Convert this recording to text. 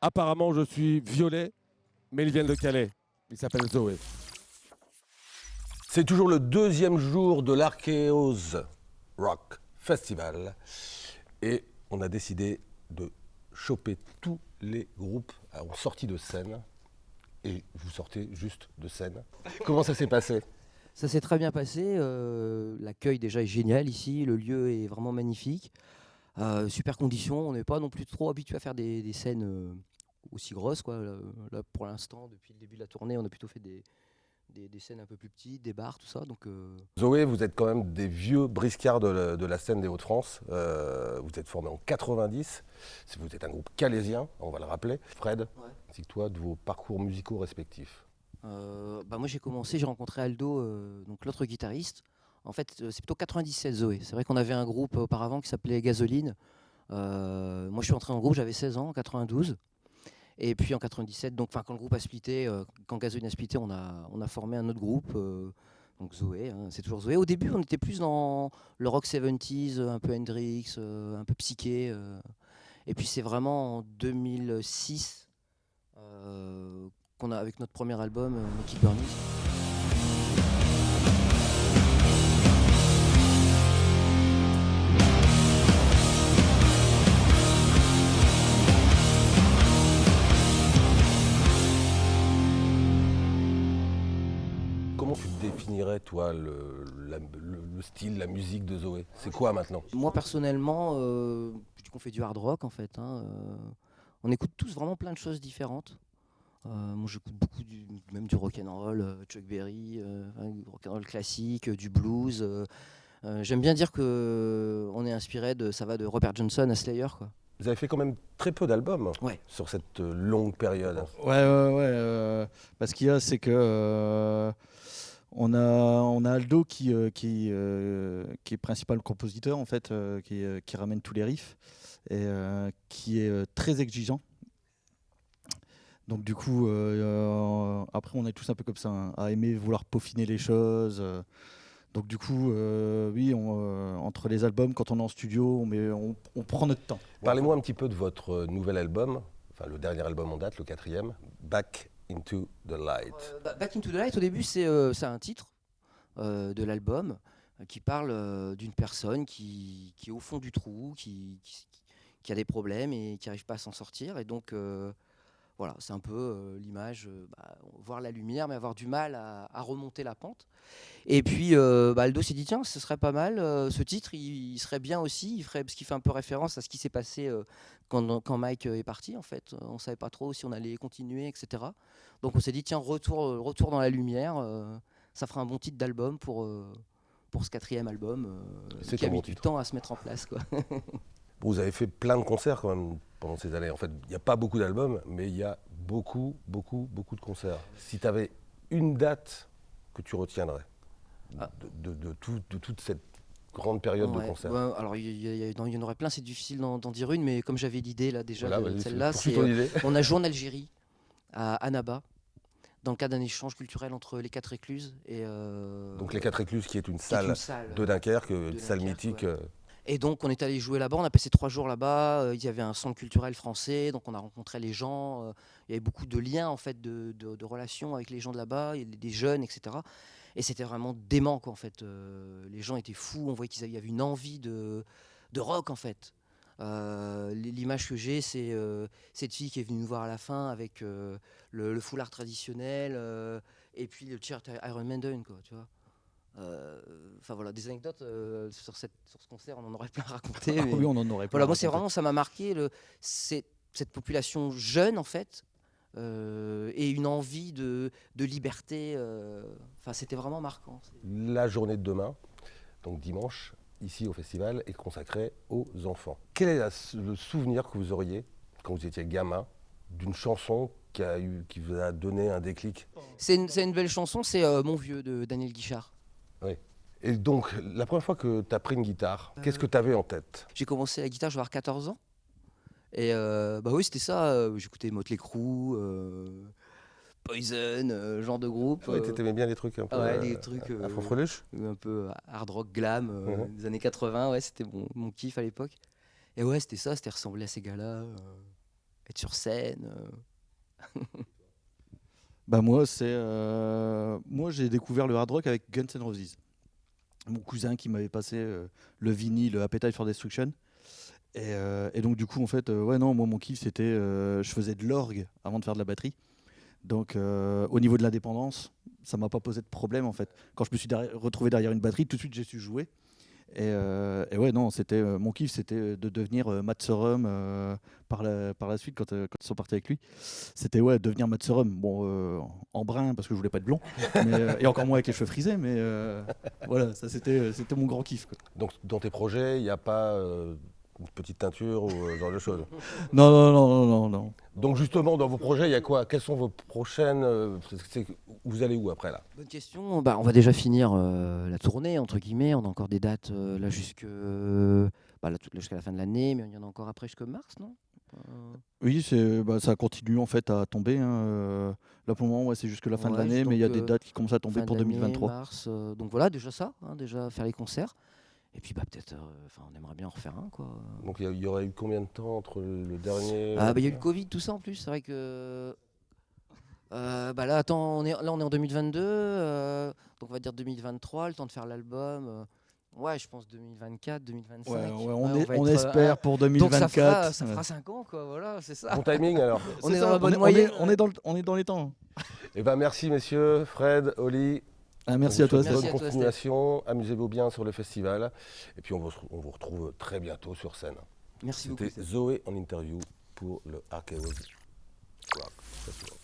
Apparemment, je suis violet, mais ils viennent de Calais. Il s'appelle Zoé. C'est toujours le deuxième jour de l'Archéose Rock Festival et on a décidé de choper tous les groupes en sortie de scène et vous sortez juste de scène. Comment ça s'est passé? Ça s'est très bien passé. L'accueil déjà est génial ici. Le lieu est vraiment magnifique. Super conditions. On n'est pas non plus trop habitué à faire des scènes aussi grosses, quoi. Là, pour l'instant, depuis le début de la tournée, on a plutôt fait des scènes un peu plus petites, des bars, tout ça. Donc, Zoé, vous êtes quand même des vieux briscards de la scène des Hauts-de-France. Vous êtes formé en 90. Vous êtes un groupe calaisien, on va le rappeler. Fred, ainsi que toi, de vos parcours musicaux respectifs. Moi j'ai commencé, j'ai rencontré Aldo, donc l'autre guitariste. En fait, c'est plutôt 97 Zoé. C'est vrai qu'on avait un groupe auparavant qui s'appelait Gasoline. Moi je suis entré en groupe, j'avais 16 ans en 92. Et puis en 97, donc quand le groupe a splitté, quand Gasoline a splitté, on a formé un autre groupe. Donc Zoé, hein, c'est toujours Zoé. Au début, on était plus dans le rock 70s, un peu Hendrix, un peu psyché. Et puis c'est vraiment en 2006 qu'on a, avec notre premier album, Naked Burnies. Comment tu définirais, toi, le style, la musique de Zoé? C'est quoi maintenant? Moi personnellement, je dis qu'on fait du hard rock en fait. On écoute tous vraiment plein de choses différentes. Moi j'écoute beaucoup même du rock'n'roll, Chuck Berry, du rock'n'roll classique, du blues. J'aime bien dire que on est inspiré de Robert Johnson à Slayer, quoi. Vous avez fait quand même très peu d'albums Ouais. sur cette longue période. Ouais. Ce qu'il y a, c'est que on a Aldo qui est principal compositeur en fait, qui ramène tous les riffs et qui est très exigeant. Donc du coup, après on est tous un peu comme ça, hein, à aimer vouloir peaufiner les choses. Donc du coup, oui, entre les albums, quand on est en studio, on prend notre temps. Parlez-moi un petit peu de votre nouvel album, enfin le dernier album en date, le 4e, Back into the Light. Back into the Light, au début, c'est un titre de l'album qui parle d'une personne qui est au fond du trou, qui a des problèmes et qui n'arrive pas à s'en sortir. Et donc, voilà, c'est un peu l'image, voir la lumière, mais avoir du mal à remonter la pente. Et puis, Aldo s'est dit, tiens, ce serait pas mal, ce titre, il serait bien aussi, parce qu'il fait un peu référence à ce qui s'est passé quand Mike est parti, en fait. On ne savait pas trop si on allait continuer, etc. Donc on s'est dit, tiens, retour dans la lumière, ça fera un bon titre d'album pour ce 4e album, C'est qui a un bon mis du titre. temps à se mettre en place, quoi. Vous avez fait plein de concerts quand même pendant ces années. En fait, il n'y a pas beaucoup d'albums, mais il y a beaucoup de concerts. Si tu avais une date que tu retiendrais de toute cette grande période de concerts. Ouais, alors il y en aurait plein, c'est difficile d'en dire une, mais comme j'avais l'idée là déjà, Voilà, de celle-là, poursuis ton idée. on a joué en Algérie, à Annaba, dans le cadre d'un échange culturel entre les 4 écluses. Et, Donc les 4 écluses qui est une qui est salle, de Dunkerque, une salle Dunkerque, mythique. ouais. Et donc on est allé jouer là-bas, on a passé 3 jours là-bas, il y avait un centre culturel français, donc on a rencontré les gens, il y avait beaucoup de liens en fait, de relations avec les gens de là-bas, des jeunes, etc. Et c'était vraiment dément, quoi, en fait. Les gens étaient fous, on voyait qu'il y avait une envie de rock en fait. L'image que j'ai, c'est cette fille qui est venue nous voir à la fin avec le foulard traditionnel et puis le t-shirt Iron Maiden, quoi, tu vois. Enfin voilà, des anecdotes sur ce concert, on en aurait plein à raconter. Ah Mais oui, on en aurait plein. voilà, moi c'est vraiment, ça m'a marqué cette population jeune en fait, et une envie de liberté. Enfin, c'était vraiment marquant. La journée de demain, donc dimanche, ici au festival, est consacrée aux enfants. Quel est le souvenir que vous auriez, quand vous étiez gamin, d'une chanson qui vous a donné un déclic? C'est une belle chanson, c'est Mon Vieux de Daniel Guichard. Oui. Et donc, la première fois que tu as pris une guitare, qu'est-ce que tu avais en tête? J'ai commencé la guitare, je vais avoir 14 ans. Et oui, c'était ça. J'écoutais Motley Crue, Poison, genre de groupe. Ouais, tu aimais bien les trucs un peu les trucs afro-freluche. un peu hard rock glam Mhm. des années 80. Ouais, c'était mon kiff à l'époque. Et ouais, c'était ça, c'était ressembler à ces gars-là. être sur scène. Bah moi j'ai découvert le hard rock avec Guns N' Roses. Mon cousin qui m'avait passé le vinyle Appetite for Destruction. Et donc du coup en fait ouais non moi mon kiff c'était je faisais de l'orgue avant de faire de la batterie. Donc au niveau de l'indépendance, ça m'a pas posé de problème en fait. Quand je me suis retrouvé derrière une batterie, tout de suite j'ai su jouer. Et ouais non, c'était mon kiff, c'était de devenir Matt Sorum par la suite quand ils sont partis avec lui. C'était ouais devenir Matt Sorum, bon en brun parce que je voulais pas être blond, et encore moins avec les cheveux frisés, mais voilà ça c'était mon grand kiff quoi. Donc dans tes projets, il n'y a pas une petite teinture ou ce genre de choses. Non. Donc justement, dans vos projets, il y a quoi? Quelles sont vos prochaines vous allez où après là? Bonne question. Bah, on va déjà finir la tournée, entre guillemets. On a encore des dates là jusqu'à la fin de l'année, mais il y en a encore après jusqu'à mars, non? Oui, ça continue en fait à tomber, hein. Là pour le moment, ouais, c'est jusque la fin de Ouais, l'année, mais il y a donc, des dates qui commencent à tomber Fin pour d'année, 2023. mars. Donc voilà, déjà ça, hein, déjà faire les concerts. Et puis bah, peut-être, on aimerait bien en refaire un, quoi. Donc il y aurait eu combien de temps entre le dernier Ah, bah, il y a eu le Covid, tout ça en plus. C'est vrai que. Bah là, attends, on est en 2022, donc on va dire 2023, le temps de faire l'album. Ouais, je pense 2024, 2025. Ouais, Ouais, on va être, espère pour donc 2024. ça fera 5 ans, quoi, voilà, c'est ça. Bon timing alors. On C'est est ça, dans la bonne moyenne. on est dans les temps. Eh ben merci messieurs, Fred, Oli. Ah, merci à toi, Merci Bonne à toi, continuation, amusez-vous bien sur le festival. Et puis on vous retrouve très bientôt sur scène. Merci beaucoup. C'était Zoé en interview pour le Archaeos Rock Festival.